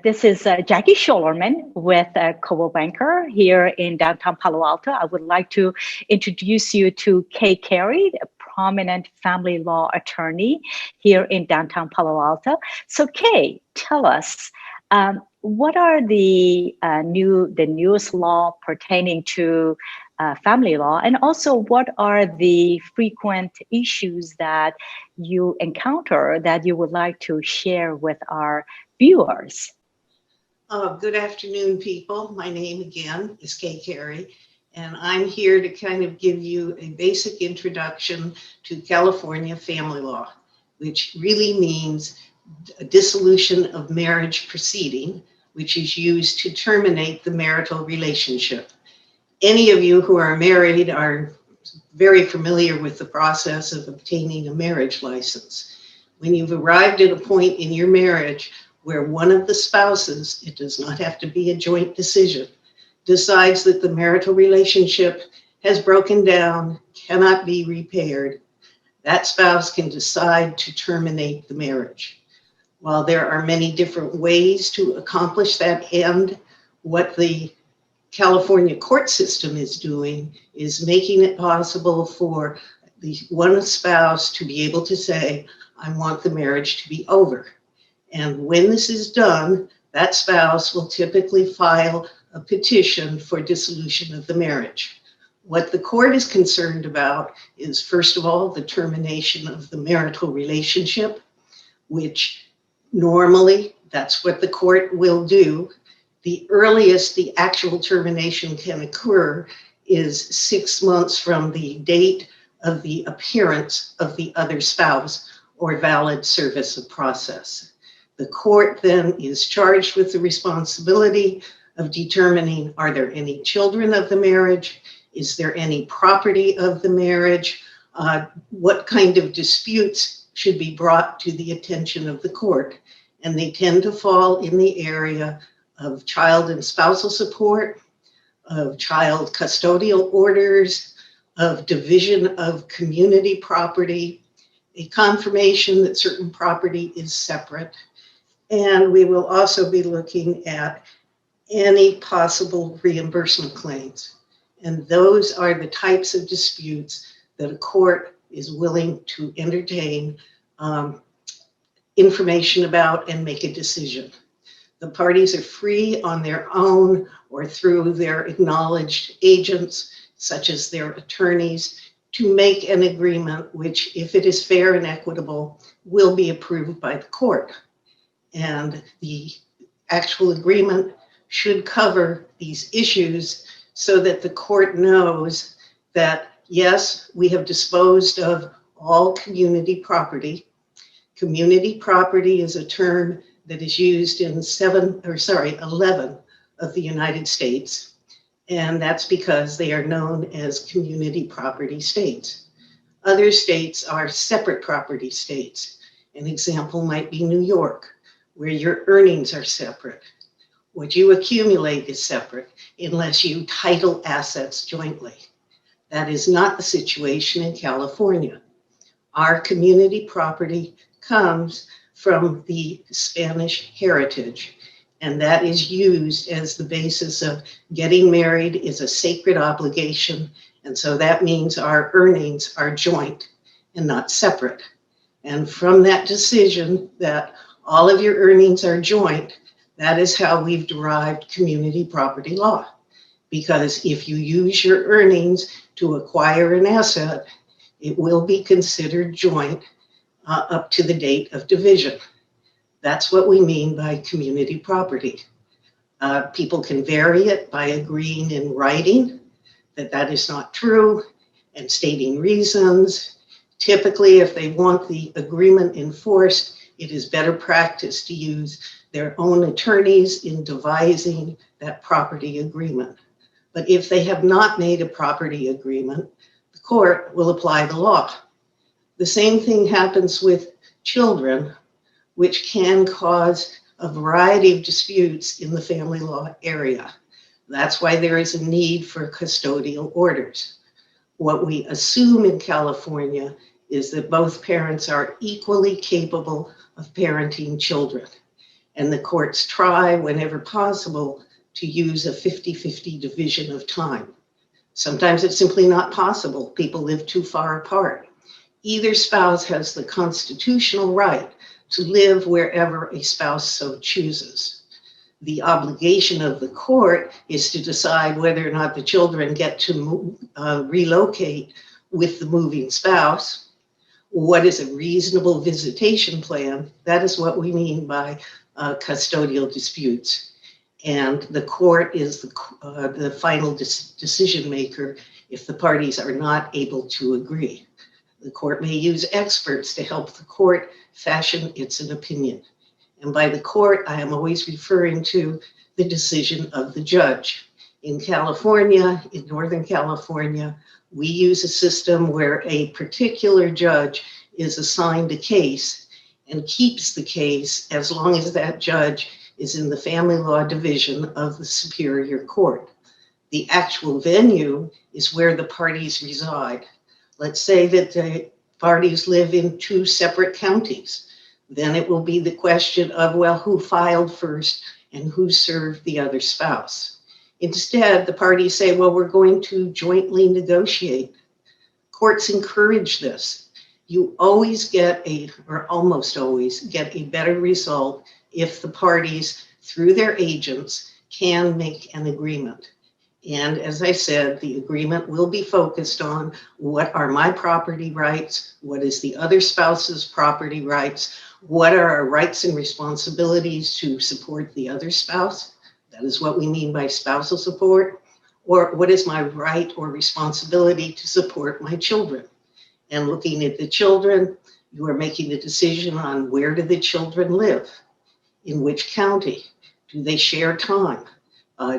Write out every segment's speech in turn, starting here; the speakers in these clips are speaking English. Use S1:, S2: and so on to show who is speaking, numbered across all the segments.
S1: This is Jackie Schollerman with Coldwell Banker here in downtown Palo Alto. I would like to introduce you to Carey, a prominent family law attorney here in downtown Palo Alto. So Kay, tell us, what are the newest law pertaining to family law, and also what are the frequent issues that you encounter that you would like to share with our viewers?
S2: Good afternoon, people. My name again is Carey, and I'm here to kind of give you a basic introduction to California family law, which really means a dissolution of marriage proceeding, which is used to terminate the marital relationship. Any of you who are married are very familiar with the process of obtaining a marriage license. When you've arrived at a point in your marriage where one of the spouses, it does not have to be a joint decision, decides that the marital relationship has broken down, cannot be repaired, that spouse can decide to terminate the marriage. While there are many different ways to accomplish that end, what the California court system is doing is making it possible for the one spouse to be able to say, I want the marriage to be over. And when this is done, that spouse will typically file a petition for dissolution of the marriage. What the court is concerned about is, first of all, the termination of the marital relationship, which normally that's what the court will do. The earliest the actual termination can occur is 6 months from the date of the appearance of the other spouse or valid service of process. The court then is charged with the responsibility of determining, are there any children of the marriage? Is there any property of the marriage? What kind of disputes should be brought to the attention of the court? And they tend to fall in the area of child and spousal support, of child custodial orders, of division of community property, a confirmation that certain property is separate. And we will also be looking at any possible reimbursement claims. And those are the types of disputes that a court is willing to entertain information about and make a decision. The parties are free on their own or through their acknowledged agents, such as their attorneys, to make an agreement which, if it is fair and equitable, will be approved by the court. And the actual agreement should cover these issues so that the court knows that, yes, we have disposed of all community property. Community property is a term that is used in 11 of the United States. And that's because they are known as community property states. Other states are separate property states. An example might be New York, where your earnings are separate. What you accumulate is separate unless you title assets jointly. That is not the situation in California. Our community property comes from the Spanish heritage, and that is used as the basis of getting married is a sacred obligation, and so that means our earnings are joint and not separate. And from that decision that all of your earnings are joint, that is how we've derived community property law. Because if you use your earnings to acquire an asset, it will be considered joint up to the date of division. That's what we mean by community property. People can vary it by agreeing in writing that that is not true and stating reasons. Typically, if they want the agreement enforced, it is better practice to use their own attorneys in devising that property agreement. But if they have not made a property agreement, the court will apply the law. The same thing happens with children, which can cause a variety of disputes in the family law area. That's why there is a need for custodial orders. What we assume in California is that both parents are equally capable of parenting children. And the courts try, whenever possible, to use a 50-50 division of time. Sometimes it's simply not possible. People live too far apart. Either spouse has the constitutional right to live wherever a spouse so chooses. The obligation of the court is to decide whether or not the children get to relocate with the moving spouse. What is a reasonable visitation plan? That is what we mean by custodial disputes. And the court is the final decision maker if the parties are not able to agree. The court may use experts to help the court fashion its opinion. And by the court, I am always referring to the decision of the judge. In California, in Northern California, we use a system where a particular judge is assigned a case and keeps the case as long as that judge is in the family law division of the Superior Court. The actual venue is where the parties reside. Let's say that the parties live in two separate counties. Then it will be the question of, well, who filed first and who served the other spouse. Instead, the parties say, well, we're going to jointly negotiate. Courts encourage this. You always get or almost always get a better result if the parties, through their agents, can make an agreement. And as I said, the agreement will be focused on what are my property rights, what is the other spouse's property rights, what are our rights and responsibilities to support the other spouse. That is what we mean by spousal support. Or what is my right or responsibility to support my children? And looking at the children, you are making a decision on where do the children live, in which county, do they share time,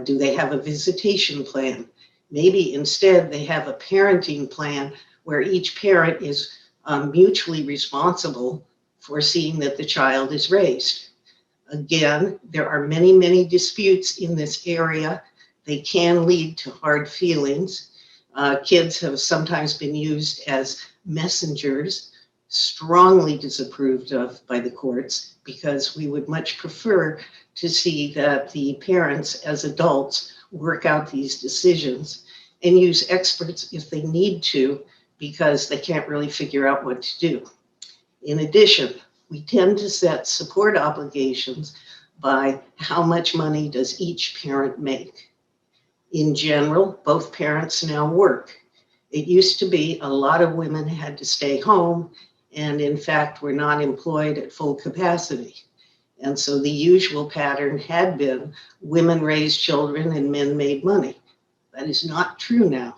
S2: do they have a visitation plan? Maybe instead they have a parenting plan where each parent is mutually responsible for seeing that the child is raised. Again, there are many, many disputes in this area. They can lead to hard feelings. Kids have sometimes been used as messengers, strongly disapproved of by the courts, because we would much prefer to see that the parents as adults work out these decisions and use experts if they need to, because they can't really figure out what to do. In addition, we tend to set support obligations by how much money does each parent make. In general, both parents now work. It used to be a lot of women had to stay home and in fact were not employed at full capacity. And so the usual pattern had been women raised children and men made money. That is not true now.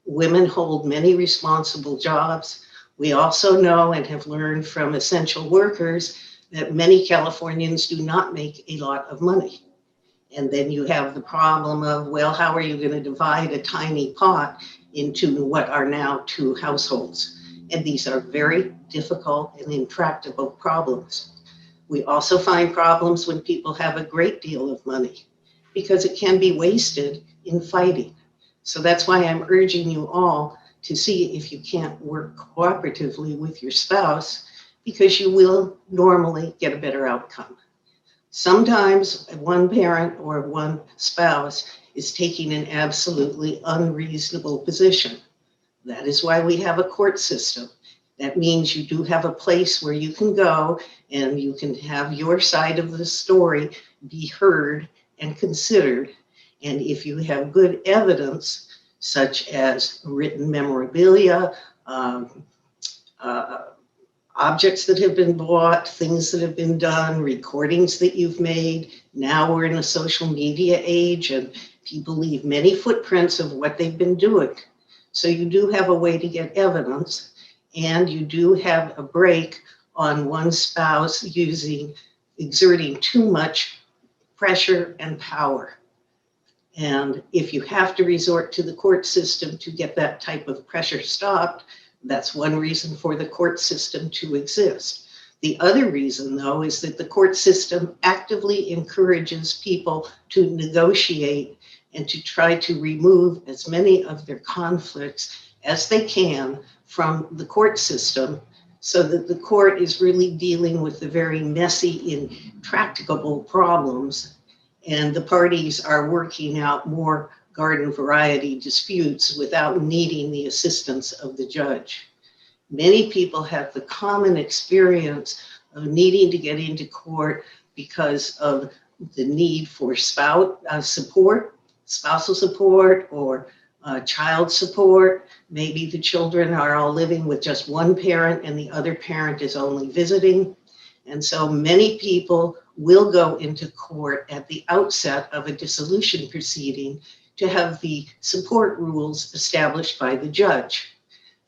S2: Women hold many responsible jobs. We also know and have learned from essential workers that many Californians do not make a lot of money. And then you have the problem of, well, how are you going to divide a tiny pot into what are now two households? And these are very difficult and intractable problems. We also find problems when people have a great deal of money because it can be wasted in fighting. So that's why I'm urging you all to see if you can't work cooperatively with your spouse, because you will normally get a better outcome. Sometimes one parent or one spouse is taking an absolutely unreasonable position. That is why we have a court system. That means you do have a place where you can go and you can have your side of the story be heard and considered. And if you have good evidence, such as written memorabilia, objects that have been bought, things that have been done, recordings that you've made. Now we're in a social media age and people leave many footprints of what they've been doing. So you do have a way to get evidence, and you do have a break on one spouse exerting too much pressure and power. And if you have to resort to the court system to get that type of pressure stopped, that's one reason for the court system to exist. The other reason, though, is that the court system actively encourages people to negotiate and to try to remove as many of their conflicts as they can from the court system so that the court is really dealing with the very messy, intractable problems, and the parties are working out more garden variety disputes without needing the assistance of the judge. Many people have the common experience of needing to get into court because of the need for spousal support, or child support. Maybe the children are all living with just one parent and the other parent is only visiting. And so many people will go into court at the outset of a dissolution proceeding to have the support rules established by the judge.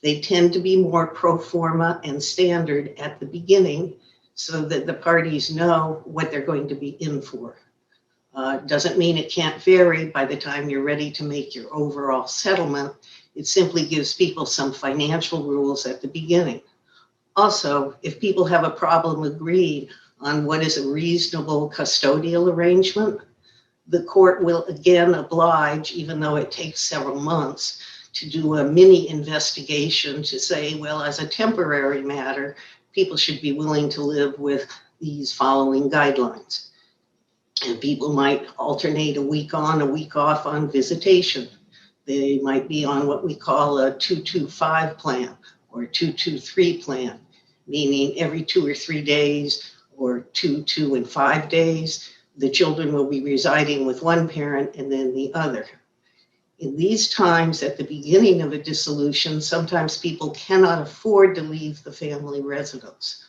S2: They tend to be more pro forma and standard at the beginning so that the parties know what they're going to be in for. Doesn't mean it can't vary by the time you're ready to make your overall settlement. It simply gives people some financial rules at the beginning. Also, if people have a problem agreed on what is a reasonable custodial arrangement, the court will again oblige, even though it takes several months, to do a mini investigation to say, well, as a temporary matter, people should be willing to live with these following guidelines. And people might alternate a week on, a week off on visitation. They might be on what we call a 2-2-5 plan or a 2-2-3 plan, meaning every 2 or 3 days or 2, 2, and 5 days, the children will be residing with one parent and then the other. In these times, at the beginning of a dissolution, sometimes people cannot afford to leave the family residence.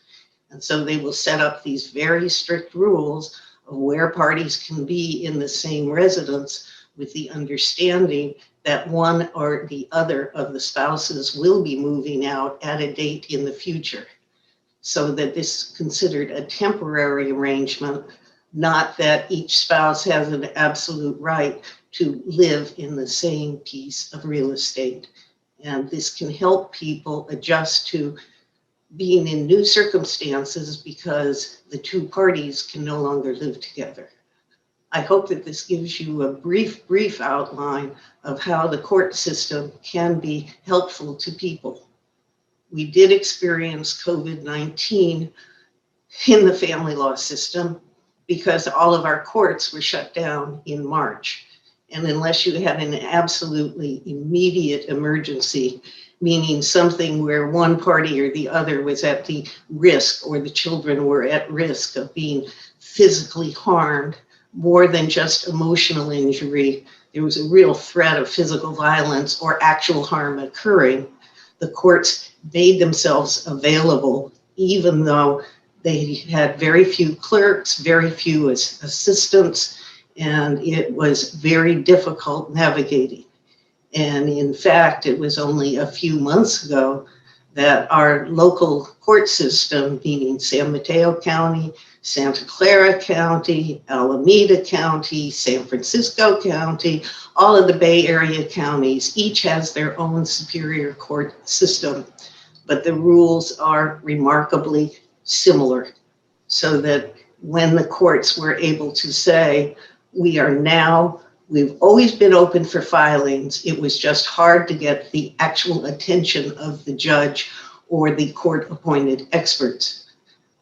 S2: And so they will set up these very strict rules of where parties can be in the same residence, with the understanding that one or the other of the spouses will be moving out at a date in the future, so that this is considered a temporary arrangement, not that each spouse has an absolute right to live in the same piece of real estate. And this can help people adjust to being in new circumstances because the two parties can no longer live together. I hope that this gives you a brief outline of how the court system can be helpful to people. We did experience COVID-19 in the family law system because all of our courts were shut down in March. And unless you had an absolutely immediate emergency, meaning something where one party or the other was at the risk, or the children were at risk of being physically harmed, more than just emotional injury, there was a real threat of physical violence or actual harm occurring, the courts made themselves available, even though they had very few clerks, very few assistants, and it was very difficult navigating. And in fact, it was only a few months ago that our local court system, meaning San Mateo County, Santa Clara County, Alameda County, San Francisco County, all of the Bay Area counties, each has their own superior court system, but the rules are remarkably similar, so that when the courts were able to say, we've always been open for filings, it was just hard to get the actual attention of the judge or the court-appointed experts.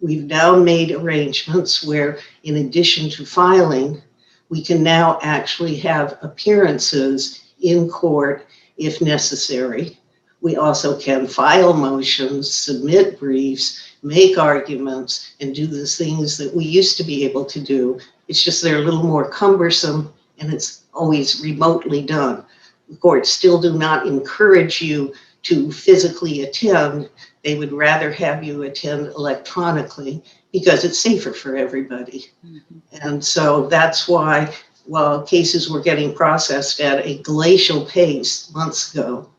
S2: We've now made arrangements where, in addition to filing, we can now actually have appearances in court if necessary. We also can file motions, submit briefs, make arguments, and do the things that we used to be able to do. It's just they're a little more cumbersome, and it's always remotely done. The courts still do not encourage you to physically attend. They would rather have you attend electronically because it's safer for everybody. Mm-hmm. And so that's why, while cases were getting processed at a glacial pace months ago,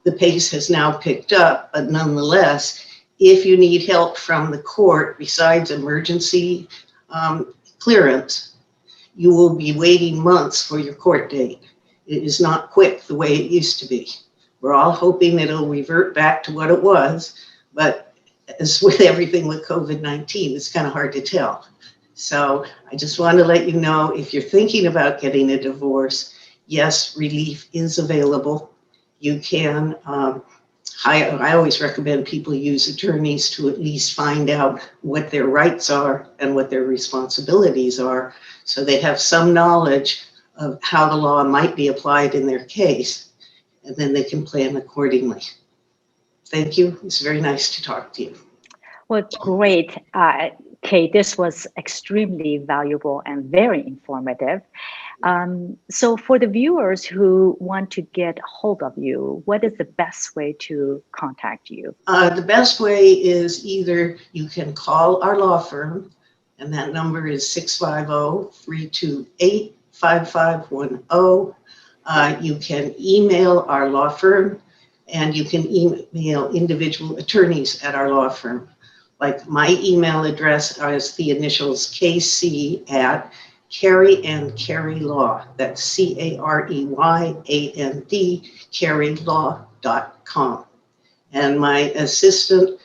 S2: the pace has now picked up. But nonetheless, if you need help from the court besides emergency clearance, you will be waiting months for your court date. It is not quick the way it used to be. We're all hoping that it'll revert back to what it was, but as with everything with COVID-19, it's kind of hard to tell. So I just want to let you know, if you're thinking about getting a divorce, yes, relief is available. You can I always recommend people use attorneys to at least find out what their rights are and what their responsibilities are, so they have some knowledge of how the law might be applied in their case, and then they can plan accordingly. Thank you. It's very nice to talk to you.
S1: Well, great. Kay, this was extremely valuable and very informative. So for the viewers who want to get hold of you, what is the best way to contact you?
S2: The best way is either you can call our law firm, and that number is 650-328-5510. You can email our law firm, and you can email individual attorneys at our law firm. Like my email address is the initials KC at Carey and Carey Law. That's CAREYAND, CareyLaw.com. And my assistant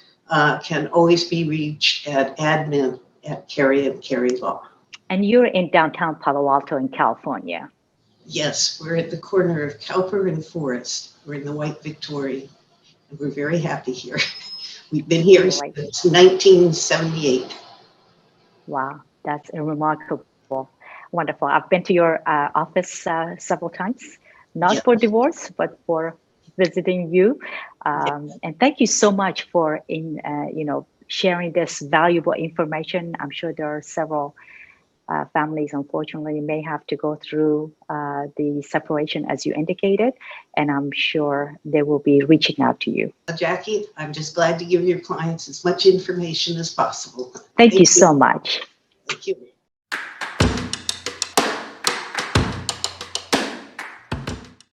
S2: can always be reached at admin at Carey and Carey Law.
S1: And you're in downtown Palo Alto in California.
S2: Yes, we're at the corner of Cowper and Forest. We're in the White Victoria, and we're very happy here. We've been here since 1978.
S1: Wow, that's remarkable. Wonderful. I've been to your office several times, not for divorce, but for visiting you. And thank you so much for sharing this valuable information. I'm sure there are several families, unfortunately, may have to go through the separation as you indicated, and I'm sure they will be reaching out to you.
S2: Jackie, I'm just glad to give your clients as much information as possible.
S1: Thank you so much.
S2: Thank you.